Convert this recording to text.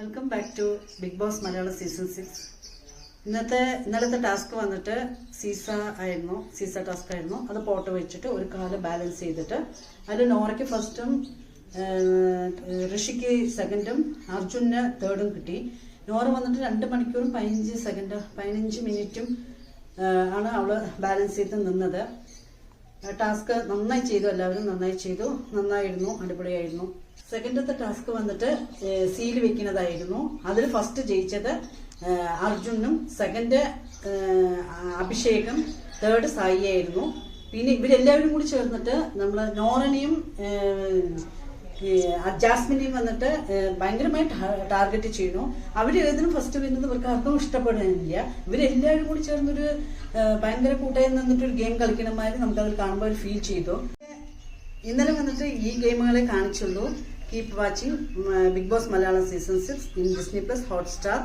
Welcome back to Bigg boss Malayalam season 6. ഇന്നലത്തെ task വന്നിട്ട് സീസ task ആയിരുന്നു. അത് പോട്ട് വെച്ചിട്ട് ഒരു കാല് ബാലൻസ് ചെയ്തിട്ട് അതിൽ നോറയ്ക്ക് ഫസ്റ്റും ഋഷിക്ക് സെക്കൻഡും അർജുന് തേർഡും കിട്ടി. നോറ വന്നിട്ട് 2 മണിക്കൂറും 15 മിനിറ്റും ആണ് അവള് ബാലൻസ് ചെയ്ത് നിന്നത്. ടാസ്ക് നന്നായി ചെയ്തു, എല്ലാവരും നന്നായി ചെയ്തു, നന്നായിരുന്നു, അടിപൊളിയായിരുന്നു. സെക്കൻഡത്തെ ടാസ്ക് വന്നിട്ട് സീൽ വെക്കുന്നതായിരുന്നു. അതിൽ ഫസ്റ്റ് ജയിച്ചത് അർജുനും, സെക്കൻഡ് അഭിഷേകും, തേർഡ് സായി ആയിരുന്നു. പിന്നെ ഇവരെല്ലാവരും കൂടി ചേർന്നിട്ട് നമ്മൾ നോറനെയും ജാസ്മിനെയും വന്നിട്ട് ഭയങ്കരമായി ടാർഗറ്റ് ചെയ്യുന്നു. അവരേതിനും ഫസ്റ്റ് വരുന്നത് ഇവർക്ക് ആർക്കും ഇഷ്ടപ്പെടുന്നില്ല. ഇവരെല്ലാവരും കൂടി ചേർന്നൊരു ഭയങ്കര കൂട്ടായി നിന്നിട്ട് ഒരു ഗെയിം കളിക്കണമാതിരി നമുക്കതിൽ കാണുമ്പോൾ ഒരു ഫീൽ ചെയ്തു. ഇന്നലെ വന്നിട്ട് ഈ ഗെയിമുകളെ കാണിച്ചുള്ളൂ. Keep watching big boss Malayalam season 6 in Disney+ Hotstar.